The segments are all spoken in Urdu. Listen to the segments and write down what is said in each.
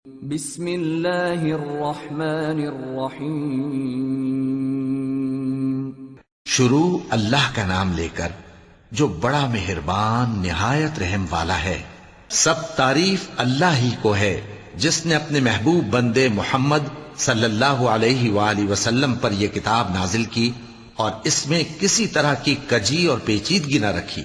بسم اللہ الرحمن الرحیم۔ شروع اللہ کا نام لے کر جو بڑا مہربان نہایت رحم والا ہے۔ سب تعریف اللہ ہی کو ہے جس نے اپنے محبوب بندے محمد صلی اللہ علیہ وآلہ وسلم پر یہ کتاب نازل کی اور اس میں کسی طرح کی کجی اور پیچیدگی نہ رکھی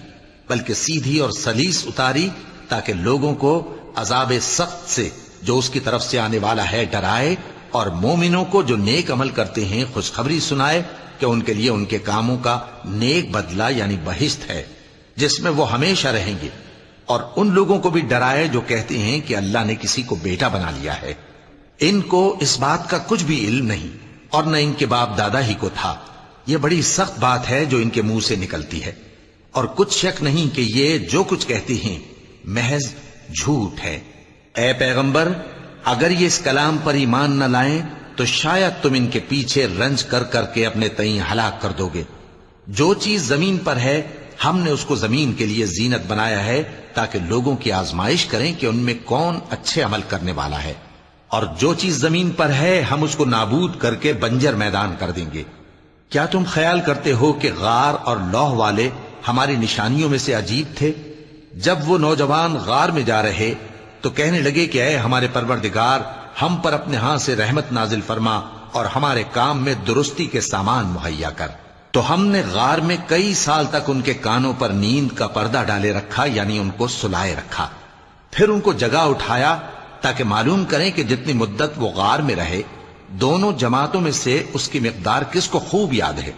بلکہ سیدھی اور سلیس اتاری تاکہ لوگوں کو عذاب سخت سے جو اس کی طرف سے آنے والا ہے ڈرائے، اور مومنوں کو جو نیک عمل کرتے ہیں خوشخبری سنائے کہ ان کے لیے ان کے کاموں کا نیک بدلہ یعنی بہشت ہے جس میں وہ ہمیشہ رہیں گے، اور ان لوگوں کو بھی ڈرائے جو کہتے ہیں کہ اللہ نے کسی کو بیٹا بنا لیا ہے۔ ان کو اس بات کا کچھ بھی علم نہیں اور نہ ان کے باپ دادا ہی کو تھا۔ یہ بڑی سخت بات ہے جو ان کے منہ سے نکلتی ہے، اور کچھ شک نہیں کہ یہ جو کچھ کہتے ہیں محض جھوٹ ہے۔ اے پیغمبر، اگر یہ اس کلام پر ایمان نہ لائیں تو شاید تم ان کے پیچھے رنج کر کر کے اپنے تئیں ہلاک کر دو گے۔ جو چیز زمین پر ہے ہم نے اس کو زمین کے لیے زینت بنایا ہے تاکہ لوگوں کی آزمائش کریں کہ ان میں کون اچھے عمل کرنے والا ہے، اور جو چیز زمین پر ہے ہم اس کو نابود کر کے بنجر میدان کر دیں گے۔ کیا تم خیال کرتے ہو کہ غار اور لوح والے ہماری نشانیوں میں سے عجیب تھے؟ جب وہ نوجوان غار میں جا رہے تو کہنے لگے کہ اے ہمارے پروردگار، ہم پر اپنے ہاں سے رحمت نازل فرما اور ہمارے کام میں درستی کے سامان مہیا کر۔ تو ہم نے غار میں کئی سال تک ان کے کانوں پر نیند کا پردہ ڈالے رکھا، یعنی ان کو سلائے رکھا، پھر ان کو جگا اٹھایا تاکہ معلوم کریں کہ جتنی مدت وہ غار میں رہے دونوں جماعتوں میں سے اس کی مقدار کس کو خوب یاد ہے۔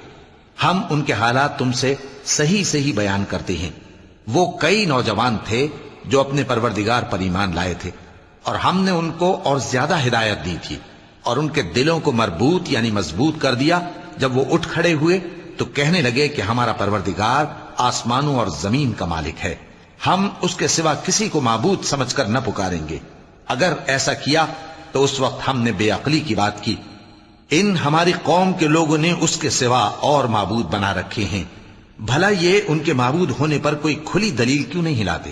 ہم ان کے حالات تم سے صحیح صحیح بیان کرتے ہیں۔ وہ کئی نوجوان تھے جو اپنے پروردگار پر ایمان لائے تھے، اور ہم نے ان کو اور زیادہ ہدایت دی تھی اور ان کے دلوں کو مربوط یعنی مضبوط کر دیا۔ جب وہ اٹھ کھڑے ہوئے تو کہنے لگے کہ ہمارا پروردگار آسمانوں اور زمین کا مالک ہے، ہم اس کے سوا کسی کو معبود سمجھ کر نہ پکاریں گے۔ اگر ایسا کیا تو اس وقت ہم نے بے عقلی کی بات کی۔ ان ہماری قوم کے لوگوں نے اس کے سوا اور معبود بنا رکھے ہیں، بھلا یہ ان کے معبود ہونے پر کوئی کھلی دلیل کیوں نہیں لاتے؟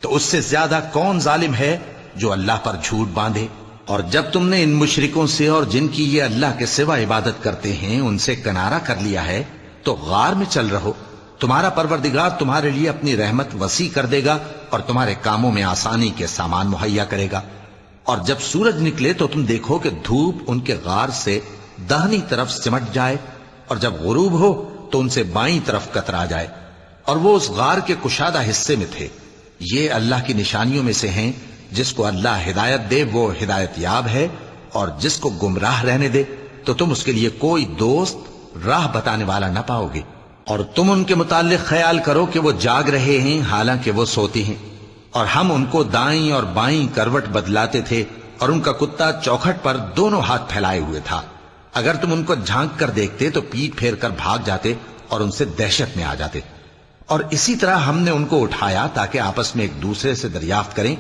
تو اس سے زیادہ کون ظالم ہے جو اللہ پر جھوٹ باندھے؟ اور جب تم نے ان مشرکوں سے اور جن کی یہ اللہ کے سوا عبادت کرتے ہیں ان سے کنارہ کر لیا ہے تو غار میں چل رہو، تمہارا پروردگار تمہارے لیے اپنی رحمت وسیع کر دے گا اور تمہارے کاموں میں آسانی کے سامان مہیا کرے گا۔ اور جب سورج نکلے تو تم دیکھو کہ دھوپ ان کے غار سے داہنی طرف سمٹ جائے، اور جب غروب ہو تو ان سے بائیں طرف کترا جائے، اور وہ اس غار کے کشادہ حصے میں تھے۔ یہ اللہ کی نشانیوں میں سے ہیں، جس کو اللہ ہدایت دے وہ ہدایت یاب ہے، اور جس کو گمراہ رہنے دے تو تم اس کے لیے کوئی دوست راہ بتانے والا نہ پاؤ گے۔ اور تم ان کے متعلق خیال کرو کہ وہ جاگ رہے ہیں حالانکہ وہ سوتے ہیں، اور ہم ان کو دائیں اور بائیں کروٹ بدلاتے تھے، اور ان کا کتا چوکھٹ پر دونوں ہاتھ پھیلائے ہوئے تھا۔ اگر تم ان کو جھانک کر دیکھتے تو پیٹ پھیر کر بھاگ جاتے اور ان سے دہشت میں آ جاتے۔ اور اسی طرح ہم نے ان کو اٹھایا تاکہ آپس میں ایک دوسرے سے دریافت کریں۔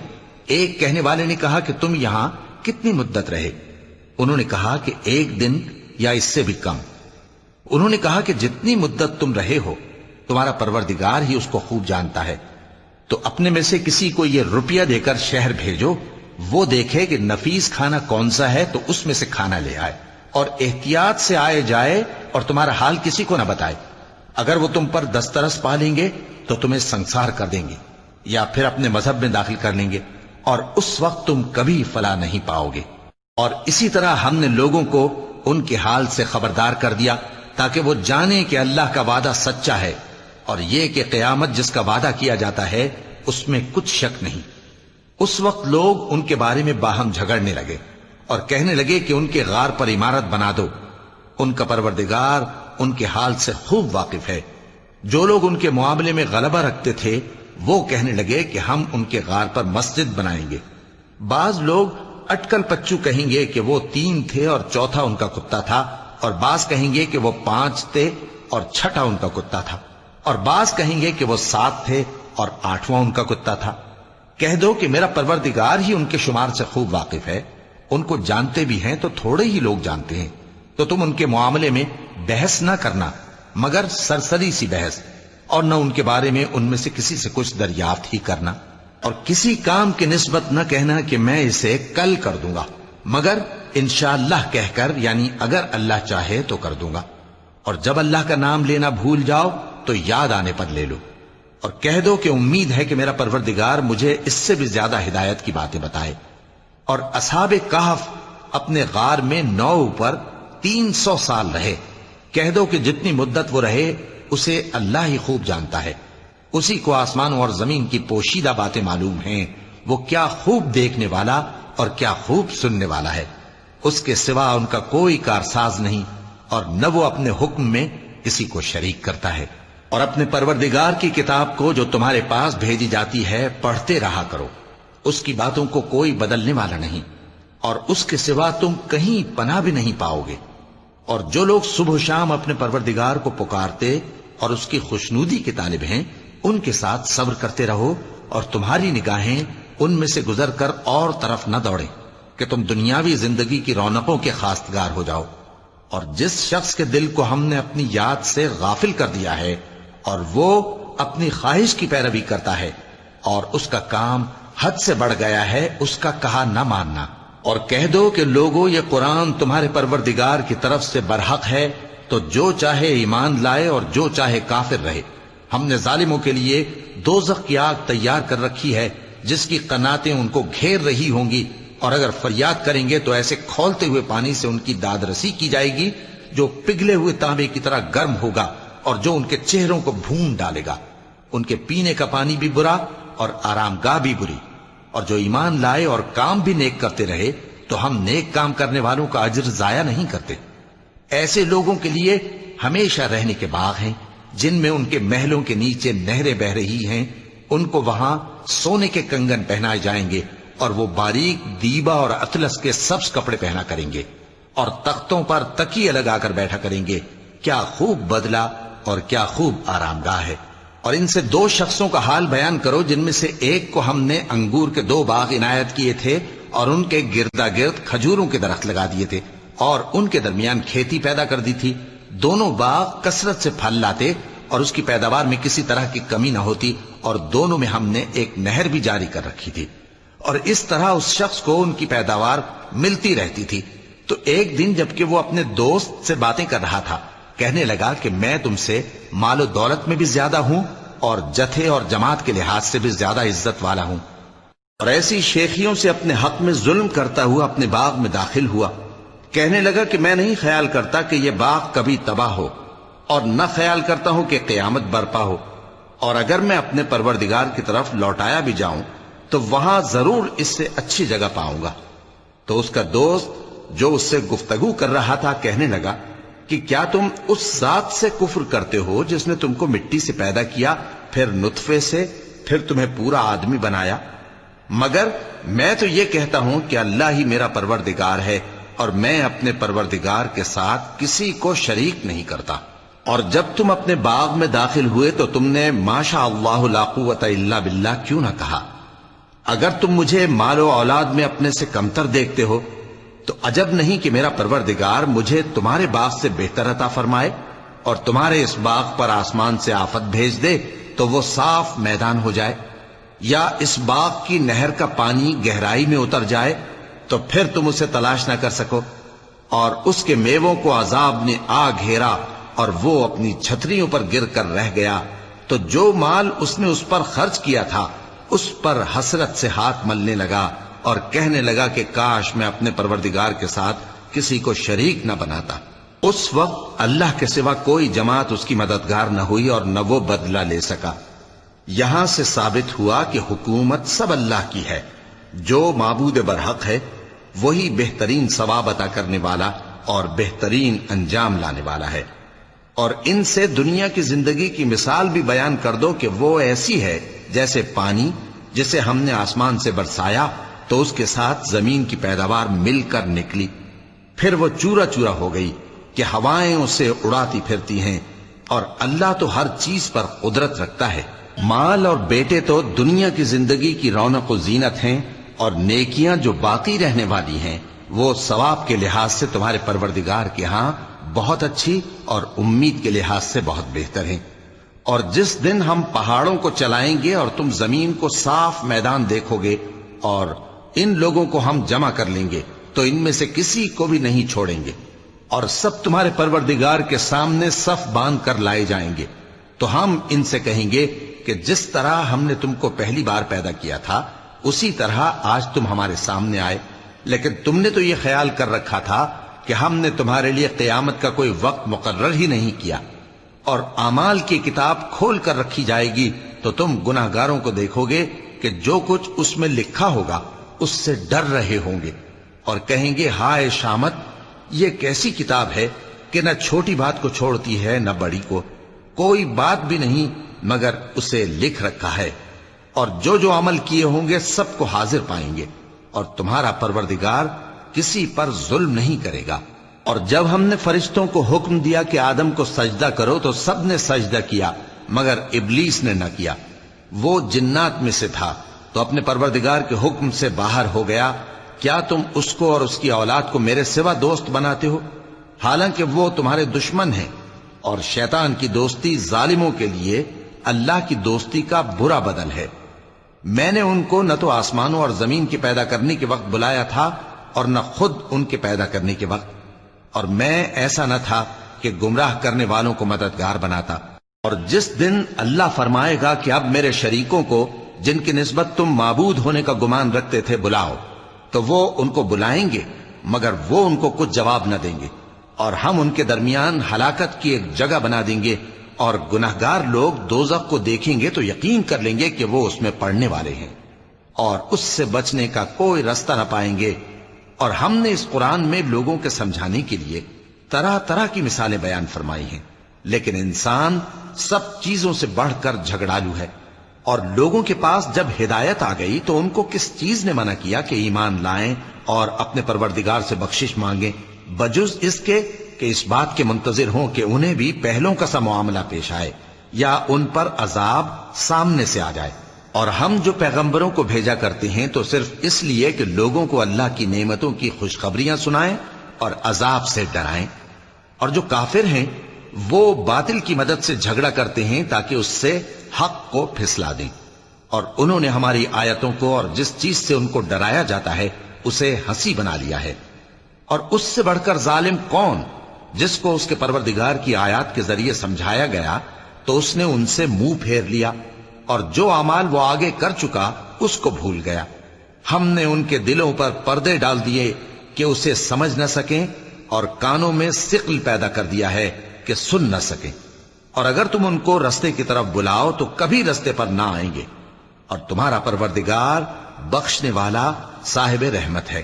ایک کہنے والے نے کہا کہ تم یہاں کتنی مدت رہے؟ انہوں نے کہا کہ 1 دن یا اس سے بھی کم۔ انہوں نے کہا کہ جتنی مدت تم رہے ہو تمہارا پروردگار ہی اس کو خوب جانتا ہے، تو اپنے میں سے کسی کو یہ روپیہ دے کر شہر بھیجو، وہ دیکھے کہ نفیس کھانا کون سا ہے تو اس میں سے کھانا لے آئے، اور احتیاط سے آئے جائے اور تمہارا حال کسی کو نہ بتائے۔ اگر وہ تم پر دسترس پا لیں گے تو تمہیں سنسار کر دیں گے یا پھر اپنے مذہب میں داخل کر لیں گے، اور اس وقت تم کبھی فلاح نہیں پاؤ گے۔ اور اسی طرح ہم نے لوگوں کو ان کے حال سے خبردار کر دیا تاکہ وہ جانیں کہ اللہ کا وعدہ سچا ہے، اور یہ کہ قیامت جس کا وعدہ کیا جاتا ہے اس میں کچھ شک نہیں۔ اس وقت لوگ ان کے بارے میں باہم جھگڑنے لگے اور کہنے لگے کہ ان کے غار پر عمارت بنا دو۔ ان کا پروردگار ان کے حال سے خوب واقف ہے۔ جو لوگ ان کے معاملے میں غلبہ رکھتے تھے وہ کہنے لگے کہ ہم ان کے غار پر مسجد بنائیں گے۔ بعض لوگ اٹکل پچو کہیں گے کہ وہ 3 تھے اور چوتھا ان کا کتا تھا، اور بعض کہیں گے کہ وہ 5 تھے اور چھٹا ان کا کتا تھا، اور بعض کہیں گے کہ وہ 7 تھے اور 8واں ان کا کتا تھا۔ کہہ دو کہ میرا پروردگار ہی ان کے شمار سے خوب واقف ہے، ان کو جانتے بھی ہیں تو تھوڑے ہی لوگ جانتے ہیں۔ تو تم ان کے معاملے میں بحث نہ کرنا مگر سرسری سی بحث، اور نہ ان کے بارے میں ان میں سے کسی سے کچھ دریافت ہی کرنا۔ اور کسی کام کی نسبت نہ کہنا کہ میں اسے کل کر دوں گا، مگر انشاءاللہ کہہ کر، یعنی اگر اللہ چاہے تو کر دوں گا۔ اور جب اللہ کا نام لینا بھول جاؤ تو یاد آنے پر لے لو، اور کہہ دو کہ امید ہے کہ میرا پروردگار مجھے اس سے بھی زیادہ ہدایت کی باتیں بتائے۔ اور اصحاب کہف اپنے غار میں 9 پر 300 سال رہے۔ کہہ دو کہ جتنی مدت وہ رہے اسے اللہ ہی خوب جانتا ہے، اسی کو آسمانوں اور زمین کی پوشیدہ باتیں معلوم ہیں، وہ کیا خوب دیکھنے والا اور کیا خوب سننے والا ہے۔ اس کے سوا ان کا کوئی کارساز نہیں، اور نہ وہ اپنے حکم میں کسی کو شریک کرتا ہے۔ اور اپنے پروردگار کی کتاب کو جو تمہارے پاس بھیجی جاتی ہے پڑھتے رہا کرو، اس کی باتوں کو کوئی بدلنے والا نہیں، اور اس کے سوا تم کہیں پناہ بھی نہیں پاؤ گے۔ اور جو لوگ صبح و شام اپنے پروردگار کو پکارتے اور اس کی خوشنودی کے طالب ہیں، ان کے ساتھ صبر کرتے رہو، اور تمہاری نگاہیں ان میں سے گزر کر اور طرف نہ دوڑیں کہ تم دنیاوی زندگی کی رونقوں کے خواستگار ہو جاؤ۔ اور جس شخص کے دل کو ہم نے اپنی یاد سے غافل کر دیا ہے اور وہ اپنی خواہش کی پیروی کرتا ہے اور اس کا کام حد سے بڑھ گیا ہے، اس کا کہا نہ ماننا۔ اور کہہ دو کہ لوگو یہ قرآن تمہارے پروردگار کی طرف سے برحق ہے، تو جو چاہے ایمان لائے اور جو چاہے کافر رہے۔ ہم نے ظالموں کے لیے دوزخ کی آگ تیار کر رکھی ہے جس کی قناتیں ان کو گھیر رہی ہوں گی، اور اگر فریاد کریں گے تو ایسے کھولتے ہوئے پانی سے ان کی داد رسی کی جائے گی جو پگھلے ہوئے تانبے کی طرح گرم ہوگا اور جو ان کے چہروں کو بھون ڈالے گا۔ ان کے پینے کا پانی بھی برا اور آرام گاہ بھی بری۔ اور جو ایمان لائے اور کام بھی نیک کرتے رہے تو ہم نیک کام کرنے والوں کا اجر ضائع نہیں کرتے۔ ایسے لوگوں کے لیے ہمیشہ رہنے کے باغ ہیں جن میں ان کے محلوں کے نیچے نہریں بہ رہی ہیں، ان کو وہاں سونے کے کنگن پہنائے جائیں گے، اور وہ باریک دیبا اور اطلس کے سبز کپڑے پہنا کریں گے، اور تختوں پر تکیے لگا کر بیٹھا کریں گے۔ کیا خوب بدلہ اور کیا خوب آرام گاہ ہے۔ اور ان سے 2 شخصوں کا حال بیان کرو جن میں سے ایک کو ہم نے انگور کے 2 باغ عنایت کیے تھے اور ان کے گردا گرد کھجوروں کے درخت لگا دیے تھے اور ان کے درمیان کھیتی پیدا کر دی تھی۔ دونوں باغ کثرت سے پھل لاتے اور اس کی پیداوار میں کسی طرح کی کمی نہ ہوتی، اور دونوں میں ہم نے ایک نہر بھی جاری کر رکھی تھی، اور اس طرح اس شخص کو ان کی پیداوار ملتی رہتی تھی۔ تو ایک دن جبکہ وہ اپنے دوست سے باتیں کر رہا تھا، کہنے لگا کہ میں تم سے مال و دولت میں بھی زیادہ ہوں اور جتھے اور جماعت کے لحاظ سے بھی زیادہ عزت والا ہوں، اور ایسی شیخیوں سے اپنے حق میں ظلم کرتا ہوا اپنے باغ میں داخل ہوا۔ کہنے لگا کہ میں نہیں خیال کرتا کہ یہ باغ کبھی تباہ ہو، اور نہ خیال کرتا ہوں کہ قیامت برپا ہو، اور اگر میں اپنے پروردگار کی طرف لوٹایا بھی جاؤں تو وہاں ضرور اس سے اچھی جگہ پاؤں گا۔ تو اس کا دوست جو اس سے گفتگو کر رہا تھا کہنے لگا کہ کیا تم اس ذات سے کفر کرتے ہو جس نے تم کو مٹی سے پیدا کیا، پھر نطفے سے، پھر تمہیں پورا آدمی بنایا؟ مگر میں تو یہ کہتا ہوں کہ اللہ ہی میرا پروردگار ہے، اور میں اپنے پروردگار کے ساتھ کسی کو شریک نہیں کرتا۔ اور جب تم اپنے باغ میں داخل ہوئے تو تم نے ماشاء اللہ لا قوت الا باللہ کیوں نہ کہا؟ اگر تم مجھے مال و اولاد میں اپنے سے کمتر دیکھتے ہو تو عجب نہیں کہ میرا پروردگار مجھے تمہارے باغ سے بہتر عطا فرمائے، اور تمہارے اس باغ پر آسمان سے آفت بھیج دے تو وہ صاف میدان ہو جائے، یا اس باغ کی نہر کا پانی گہرائی میں اتر جائے تو پھر تم اسے تلاش نہ کر سکو، اور اس کے میووں کو عذاب نے آ گھیرا اور وہ اپنی چھتریوں پر گر کر رہ گیا، تو جو مال اس نے اس پر خرچ کیا تھا اس پر حسرت سے ہاتھ ملنے لگا اور کہنے لگا کہ کاش میں اپنے پروردگار کے ساتھ کسی کو شریک نہ بناتا۔ اس وقت اللہ کے سوا کوئی جماعت اس کی مددگار نہ ہوئی اور نہ وہ بدلہ لے سکا۔ یہاں سے ثابت ہوا کہ حکومت سب اللہ کی ہے، جو معبود برحق ہے وہی بہترین ثواب عطا کرنے والا اور بہترین انجام لانے والا ہے۔ اور ان سے دنیا کی زندگی کی مثال بھی بیان کر دو کہ وہ ایسی ہے جیسے پانی جسے ہم نے آسمان سے برسایا تو اس کے ساتھ زمین کی پیداوار مل کر نکلی، پھر وہ چورا چورا ہو گئی کہ ہوائیں اسے اڑاتی پھرتی ہیں، اور اللہ تو ہر چیز پر قدرت رکھتا ہے۔ مال اور بیٹے تو دنیا کی زندگی کی رونق و زینت ہیں، اور نیکیاں جو باقی رہنے والی ہیں وہ ثواب کے لحاظ سے تمہارے پروردگار کے ہاں بہت اچھی اور امید کے لحاظ سے بہت بہتر ہیں۔ اور جس دن ہم پہاڑوں کو چلائیں گے اور تم زمین کو صاف میدان دیکھو گے اور ان لوگوں کو ہم جمع کر لیں گے تو ان میں سے کسی کو بھی نہیں چھوڑیں گے، اور سب تمہارے پروردگار کے سامنے صف باندھ کر لائے جائیں گے۔ تو ہم ان سے کہیں گے کہ جس طرح ہم نے تم کو پہلی بار پیدا کیا تھا اسی طرح آج تم ہمارے سامنے آئے، لیکن تم نے تو یہ خیال کر رکھا تھا کہ ہم نے تمہارے لیے قیامت کا کوئی وقت مقرر ہی نہیں کیا، اور اعمال کی کتاب کھول کر رکھی جائے گی تو تم گناہگاروں کو دیکھو گے کہ جو کچھ اس میں لکھا ہوگا اس سے ڈر رہے ہوں گے، اور کہیں گے ہائے شامت، یہ کیسی کتاب ہے کہ نہ چھوٹی بات کو چھوڑتی ہے نہ بڑی کو، کوئی بات بھی نہیں مگر اسے لکھ رکھا ہے، اور جو جو عمل کیے ہوں گے سب کو حاضر پائیں گے، اور تمہارا پروردگار کسی پر ظلم نہیں کرے گا۔ اور جب ہم نے فرشتوں کو حکم دیا کہ آدم کو سجدہ کرو تو سب نے سجدہ کیا مگر ابلیس نے نہ کیا، وہ جنات میں سے تھا تو اپنے پروردگار کے حکم سے باہر ہو گیا۔ کیا تم اس کو اور اس کی اولاد کو میرے سوا دوست بناتے ہو، حالانکہ وہ تمہارے دشمن ہیں، اور شیطان کی دوستی ظالموں کے لیے اللہ کی دوستی کا برا بدل ہے۔ میں نے ان کو نہ تو آسمانوں اور زمین کے پیدا کرنے کے وقت بلایا تھا اور نہ خود ان کے پیدا کرنے کے وقت، اور میں ایسا نہ تھا کہ گمراہ کرنے والوں کو مددگار بناتا۔ اور جس دن اللہ فرمائے گا کہ اب میرے شریکوں کو جن کی نسبت تم معبود ہونے کا گمان رکھتے تھے بلاؤ، تو وہ ان کو بلائیں گے مگر وہ ان کو کچھ جواب نہ دیں گے، اور ہم ان کے درمیان ہلاکت کی ایک جگہ بنا دیں گے، اور گناہگار لوگ دوزخ کو دیکھیں گے تو یقین کر لیں گے کہ وہ اس میں پڑنے والے ہیں، اور اس سے بچنے کا کوئی راستہ نہ پائیں گے۔ اور ہم نے اس قرآن میں لوگوں کے سمجھانے کے لیے طرح طرح کی مثالیں بیان فرمائی ہیں، لیکن انسان سب چیزوں سے بڑھ کر جھگڑالو ہے۔ اور لوگوں کے پاس جب ہدایت آ گئی تو ان کو کس چیز نے منع کیا کہ ایمان لائیں اور اپنے پروردگار سے بخشش مانگیں، بجز اس کے کہ اس بات کے منتظر ہوں کہ انہیں بھی پہلوں کا سا معاملہ پیش آئے یا ان پر عذاب سامنے سے آ جائے۔ اور ہم جو پیغمبروں کو بھیجا کرتے ہیں تو صرف اس لیے کہ لوگوں کو اللہ کی نعمتوں کی خوشخبریاں سنائیں اور عذاب سے ڈرائیں، اور جو کافر ہیں وہ باطل کی مدد سے جھگڑا کرتے ہیں تاکہ اس سے حق کو پھسلا دیں، اور انہوں نے ہماری آیتوں کو اور جس چیز سے ان کو ڈرایا جاتا ہے اسے ہنسی بنا لیا ہے۔ اور اس سے بڑھ کر ظالم کون، جس کو اس کے پروردگار کی آیات کے ذریعے سمجھایا گیا تو اس نے ان سے منہ پھیر لیا، اور جو اعمال وہ آگے کر چکا اس کو بھول گیا۔ ہم نے ان کے دلوں پر پردے ڈال دیے کہ اسے سمجھ نہ سکیں، اور کانوں میں ثقل پیدا کر دیا ہے کہ سن نہ سکیں، اور اگر تم ان کو رستے کی طرف بلاؤ تو کبھی رستے پر نہ آئیں گے، اور تمہارا پروردگار بخشنے والا صاحب رحمت ہے۔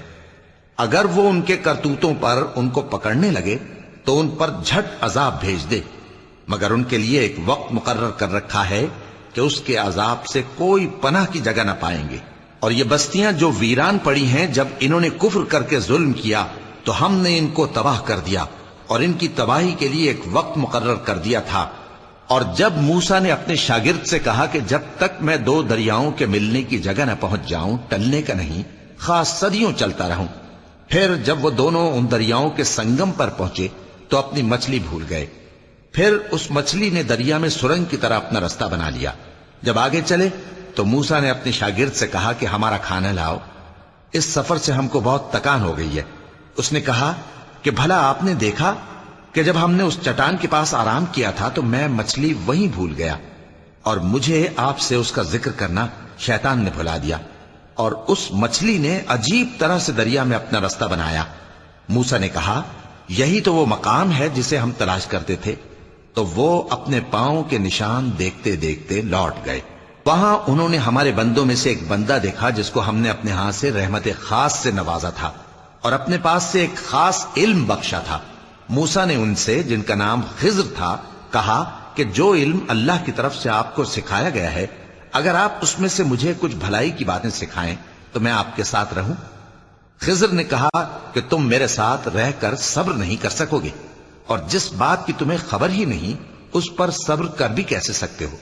اگر وہ ان کے کرتوتوں پر ان کو پکڑنے لگے تو ان پر جھٹ عذاب بھیج دے، مگر ان کے لیے ایک وقت مقرر کر رکھا ہے کہ اس کے عذاب سے کوئی پناہ کی جگہ نہ پائیں گے۔ اور یہ بستیاں جو ویران پڑی ہیں، جب انہوں نے کفر کر کے ظلم کیا تو ہم نے ان کو تباہ کر دیا، اور ان کی تباہی کے لیے ایک وقت مقرر کر دیا تھا۔ اور جب موسیٰ نے اپنے شاگرد سے کہا کہ جب تک میں دو دریاؤں کے ملنے کی جگہ نہ پہنچ جاؤں ٹلنے کا نہیں، خاص صدیوں چلتا رہوں، پھر جب وہ دونوں ان دریاؤں کے سنگم پر پہنچے تو اپنی مچھلی بھول گئے، پھر اس مچھلی نے دریا میں سرنگ کی طرح اپنا راستہ بنا لیا۔ جب آگے چلے تو موسیٰ نے اپنے شاگرد سے کہا کہ ہمارا کھانا لاؤ، اس سفر سے ہم کو بہت تکان ہو گئی ہے۔ اس نے کہا کہ بھلا آپ نے دیکھا کہ جب ہم نے اس چٹان کے پاس آرام کیا تھا تو میں مچھلی وہیں بھول گیا، اور مجھے آپ سے اس کا ذکر کرنا شیطان نے بھلا دیا، اور اس مچھلی نے عجیب طرح سے دریا میں اپنا راستہ بنایا۔ موسیٰ نے کہا یہی تو وہ مقام ہے جسے ہم تلاش کرتے تھے، تو وہ اپنے پاؤں کے نشان دیکھتے دیکھتے لوٹ گئے۔ وہاں انہوں نے ہمارے بندوں میں سے ایک بندہ دیکھا جس کو ہم نے اپنے ہاں سے رحمت خاص سے نوازا تھا اور اپنے پاس سے ایک خاص علم بخشا تھا۔ موسیٰ نے ان سے جن کا نام خضر تھا کہا کہ جو علم اللہ کی طرف سے آپ کو سکھایا گیا ہے، اگر آپ اس میں سے مجھے کچھ بھلائی کی باتیں سکھائیں تو میں آپ کے ساتھ رہوں۔ خضر نے کہا کہ تم میرے ساتھ رہ کر صبر نہیں کر سکو گے، اور جس بات کی تمہیں خبر ہی نہیں اس پر صبر کر بھی کیسے سکتے ہو؟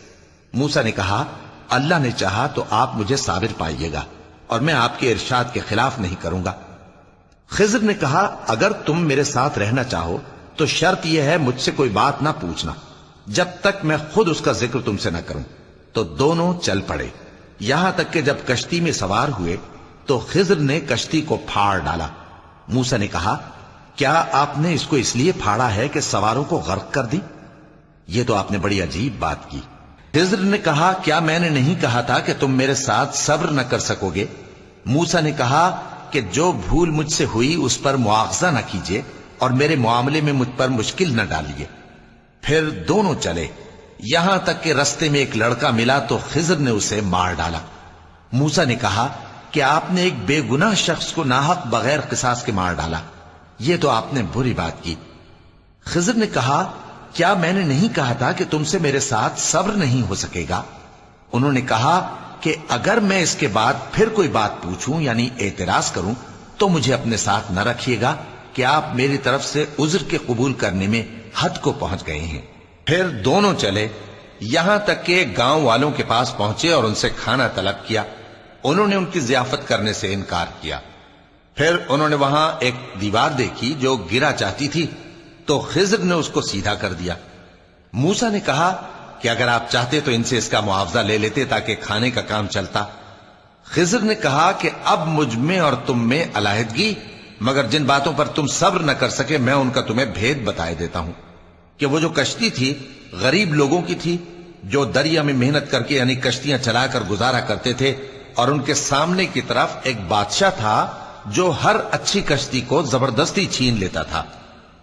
موسیٰ نے کہا اللہ نے چاہا تو آپ مجھے صابر پائیے گا، اور میں آپ کے ارشاد کے خلاف نہیں کروں گا۔ خضر نے کہا اگر تم میرے ساتھ رہنا چاہو تو شرط یہ ہے مجھ سے کوئی بات نہ پوچھنا، جب تک میں خود اس کا ذکر تم سے نہ کروں۔ تو دونوں چل پڑے، یہاں تک کہ جب کشتی میں سوار ہوئے تو خضر نے کشتی کو پھاڑ ڈالا۔ موسیٰ نے کہا، کیا آپ نے اس کو اس لیے پھاڑا ہے کہ سواروں کو غرق کر دی؟ یہ تو آپ نے بڑی عجیب بات کی۔ خضر نے کہا، کیا میں نے نہیں کہا تھا کہ تم میرے ساتھ صبر نہ کر سکو گے؟ موسیٰ نے کہا کہ جو بھول مجھ سے ہوئی اس پر مواخذہ نہ کیجیے اور میرے معاملے میں مجھ پر مشکل نہ ڈالیے۔ پھر دونوں چلے، یہاں تک کہ رستے میں ایک لڑکا ملا تو خضر نے اسے مار ڈالا۔ موسیٰ نے کہا کہ آپ نے ایک بے گناہ شخص کو ناحق بغیر قصاص کے مار ڈالا، یہ تو آپ نے بری بات کی۔ خضر نے کہا، کیا میں نے نہیں کہا تھا کہ تم سے میرے ساتھ صبر نہیں ہو سکے گا؟ انہوں نے کہا کہ اگر میں اس کے بعد پھر کوئی بات پوچھوں یعنی اعتراض کروں تو مجھے اپنے ساتھ نہ رکھیے گا کہ آپ میری طرف سے عذر کے قبول کرنے میں حد کو پہنچ گئے ہیں۔ پھر دونوں چلے، یہاں تک کہ گاؤں والوں کے پاس پہنچے اور ان سے کھانا طلب کیا۔ انہوں نے ان کی ضیافت کرنے سے انکار کیا۔ پھر انہوں نے وہاں ایک دیوار دیکھی جو گرا چاہتی تھی تو خضر نے اس کو سیدھا کر دیا۔ موسیٰ نے کہا کہ اگر آپ چاہتے تو ان سے اس کا معاوضہ لے لیتے تاکہ کھانے کا کام چلتا۔ خضر نے کہا کہ اب مجھ میں اور تم میں علیحدگی، مگر جن باتوں پر تم صبر نہ کر سکے میں ان کا تمہیں بھید بتائے دیتا ہوں کہ وہ جو کشتی تھی غریب لوگوں کی تھی جو دریا میں محنت کر کے یعنی کشتیاں چلا کر گزارا کرتے تھے، اور ان کے سامنے کی طرف ایک بادشاہ تھا جو ہر اچھی کشتی کو زبردستی چھین لیتا تھا۔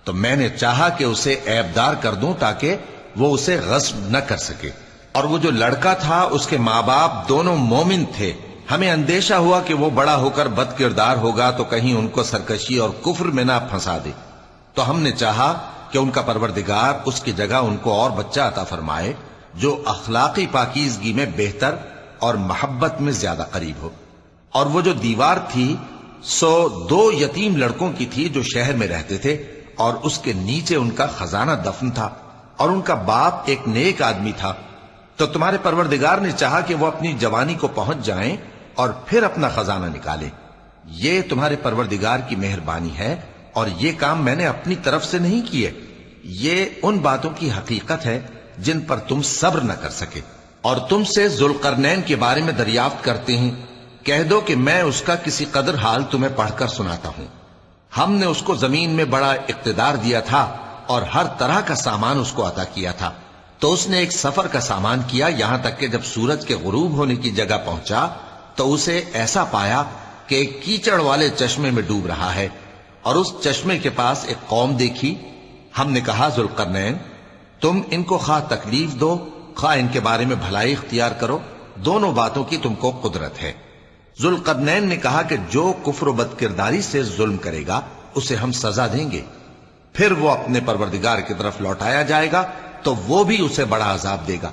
تو میں نے چاہا کہ اسے عیبدار کر دوں تاکہ وہ اسے غصب نہ کر سکے، اور وہ جو لڑکا تھا اس کے ماں باپ دونوں مومن تھے۔ ہمیں اندیشہ ہوا کہ وہ بڑا ہو کر بد کردار ہوگا تو کہیں ان کو سرکشی اور کفر میں نہ پھنسا دے، تو ہم نے چاہا کہ ان کا پروردگار اس کی جگہ ان کو اور بچہ عطا فرمائے جو اخلاقی پاکیزگی میں بہتر اور محبت میں زیادہ قریب ہو۔ اور وہ جو دیوار تھی سو 2 یتیم لڑکوں کی تھی جو شہر میں رہتے تھے، اور اس کے نیچے ان کا خزانہ دفن تھا، اور ان کا باپ ایک نیک آدمی تھا۔ تو تمہارے پروردگار نے چاہا کہ وہ اپنی جوانی کو پہنچ جائیں اور پھر اپنا خزانہ نکالے۔ یہ تمہارے پروردگار کی مہربانی ہے، اور یہ کام میں نے اپنی طرف سے نہیں کیے، یہ ان باتوں کی حقیقت ہے جن پر تم صبر نہ کر سکے۔ اور تم سے ذوالقرنین کے بارے میں دریافت کرتے ہیں، کہہ دو کہ میں اس کا کسی قدر حال تمہیں پڑھ کر سناتا ہوں۔ ہم نے اس کو زمین میں بڑا اقتدار دیا تھا اور ہر طرح کا سامان اس کو عطا کیا تھا۔ تو اس نے ایک سفر کا سامان کیا، یہاں تک کہ جب سورج کے غروب ہونے کی جگہ پہنچا تو اسے ایسا پایا کہ ایک کیچڑ والے چشمے میں ڈوب رہا ہے، اور اس چشمے کے پاس ایک قوم دیکھی۔ ہم نے کہا، ذوالقرنین، تم ان کو خواہ تکلیف دو خواہ ان کے بارے میں بھلائی اختیار کرو، دونوں باتوں کی تم کو قدرت ہے۔ ذوالقرنین نے کہا کہ جو کفر و بد کرداری سے ظلم کرے گا اسے ہم سزا دیں گے، پھر وہ اپنے پروردگار کی طرف لوٹایا جائے گا تو وہ بھی اسے بڑا عذاب دے گا،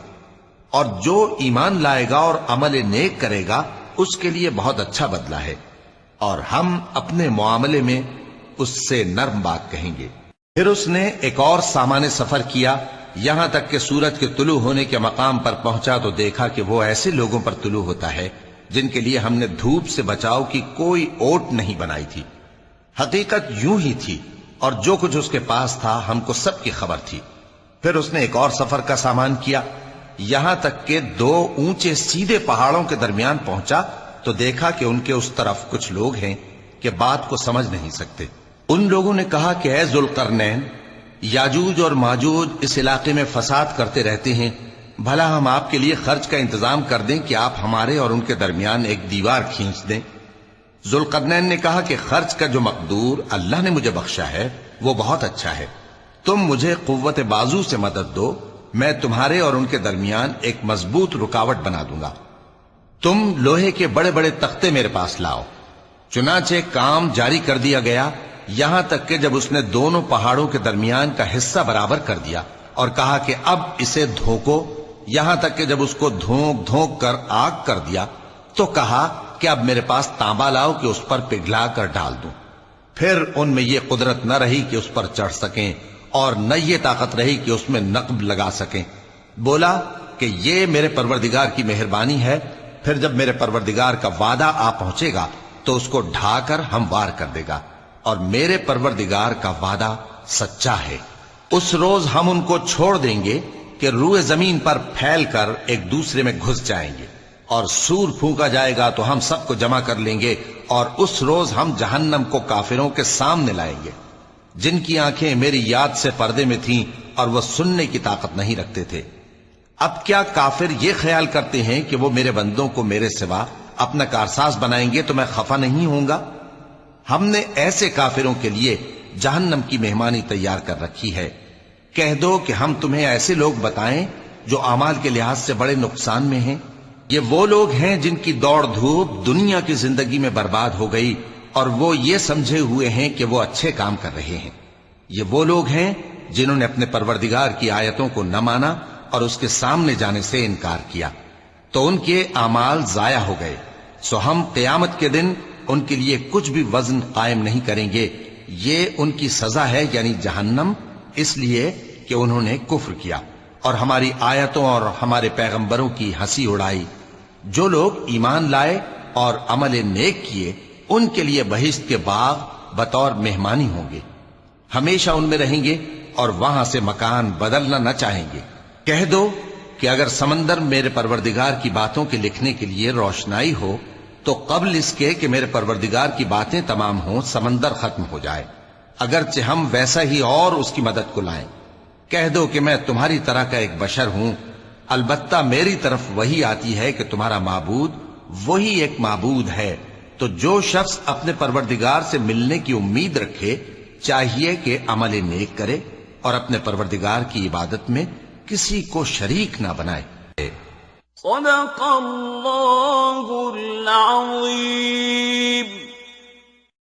اور جو ایمان لائے گا اور عمل نیک کرے گا اس کے لیے بہت اچھا بدلہ ہے، اور ہم اپنے معاملے میں اس سے نرم بات کہیں گے۔ پھر اس نے ایک اور سامان سفر کیا، یہاں تک کہ سورج کے طلوع ہونے کے مقام پر پہنچا تو دیکھا کہ وہ ایسے لوگوں پر طلوع ہوتا ہے جن کے لیے ہم نے دھوپ سے بچاؤ کی کوئی اوٹ نہیں بنائی تھی۔ حقیقت یوں ہی تھی، اور جو کچھ اس کے پاس تھا ہم کو سب کی خبر تھی۔ پھر اس نے ایک اور سفر کا سامان کیا، یہاں تک کہ 2 اونچے سیدھے پہاڑوں کے درمیان پہنچا تو دیکھا کہ ان کے اس طرف کچھ لوگ ہیں کہ بات کو سمجھ نہیں سکتے۔ ان لوگوں نے کہا کہ اے ذوالقرنین، یاجوج اور ماجوج اس علاقے میں فساد کرتے رہتے ہیں، بھلا ہم آپ کے لیے خرچ کا انتظام کر دیں کہ آپ ہمارے اور ان کے درمیان ایک دیوار کھینچ دیں۔ ذوالقرنین نے کہا کہ خرچ کا جو مقدور اللہ نے مجھے بخشا ہے وہ بہت اچھا ہے، تم مجھے قوت بازو سے مدد دو، میں تمہارے اور ان کے درمیان ایک مضبوط رکاوٹ بنا دوں گا۔ تم لوہے کے بڑے بڑے تختے میرے پاس لاؤ۔ چنانچہ کام جاری کر دیا گیا، یہاں تک کہ جب اس نے دونوں پہاڑوں کے درمیان کا حصہ برابر کر دیا اور کہا کہ اب اسے دھوکو، یہاں تک کہ جب اس کو دھونک دھونک کر آگ کر دیا تو کہا کہ اب میرے پاس تانبا لاؤ کہ اس پر پگھلا کر ڈال دوں۔ پھر ان میں یہ قدرت نہ رہی کہ اس پر چڑھ سکیں، اور نہ یہ طاقت رہی کہ اس میں نقب لگا سکیں۔ بولا کہ یہ میرے پروردگار کی مہربانی ہے، پھر جب میرے پروردگار کا وعدہ آ پہنچے گا تو اس کو ڈھا کر ہموار کر دے گا، اور میرے پروردگار کا وعدہ سچا ہے۔ اس روز ہم ان کو چھوڑ دیں گے کہ روئے زمین پر پھیل کر ایک دوسرے میں گھس جائیں گے، اور سور پھونکا جائے گا تو ہم سب کو جمع کر لیں گے، اور اس روز ہم جہنم کو کافروں کے سامنے لائیں گے، جن کی آنکھیں میری یاد سے پردے میں تھیں اور وہ سننے کی طاقت نہیں رکھتے تھے۔ اب کیا کافر یہ خیال کرتے ہیں کہ وہ میرے بندوں کو میرے سوا اپنا کارساز بنائیں گے تو میں خفا نہیں ہوں گا؟ ہم نے ایسے کافروں کے لیے جہنم کی مہمانی تیار کر رکھی ہے۔ کہہ دو کہ ہم تمہیں ایسے لوگ بتائیں جو اعمال کے لحاظ سے بڑے نقصان میں ہیں؟ یہ وہ لوگ ہیں جن کی دوڑ دھوپ دنیا کی زندگی میں برباد ہو گئی اور وہ یہ سمجھے ہوئے ہیں کہ وہ اچھے کام کر رہے ہیں۔ یہ وہ لوگ ہیں جنہوں نے اپنے پروردگار کی آیتوں کو نہ مانا اور اس کے سامنے جانے سے انکار کیا، تو ان کے اعمال ضائع ہو گئے، سو ہم قیامت کے دن ان کے لیے کچھ بھی وزن قائم نہیں کریں گے۔ یہ ان کی سزا ہے، یعنی جہنم، اس لیے کہ انہوں نے کفر کیا اور ہماری آیتوں اور ہمارے پیغمبروں کی ہنسی اڑائی۔ جو لوگ ایمان لائے اور عمل نیک کیے ان کے لیے بہشت کے باغ بطور مہمانی ہوں گے، ہمیشہ ان میں رہیں گے اور وہاں سے مکان بدلنا نہ چاہیں گے۔ کہہ دو کہ اگر سمندر میرے پروردگار کی باتوں کے لکھنے کے لیے روشنائی ہو تو قبل اس کے کہ میرے پروردگار کی باتیں تمام ہوں سمندر ختم ہو جائے، اگرچہ ہم ویسا ہی اور اس کی مدد کو لائیں۔ کہہ دو کہ میں تمہاری طرح کا ایک بشر ہوں، البتہ میری طرف وہی آتی ہے کہ تمہارا معبود وہی ایک معبود ہے، تو جو شخص اپنے پروردگار سے ملنے کی امید رکھے چاہیے کہ عمل نیک کرے اور اپنے پروردگار کی عبادت میں کسی کو شریک نہ بنائے۔ صدق اللہ العظیم۔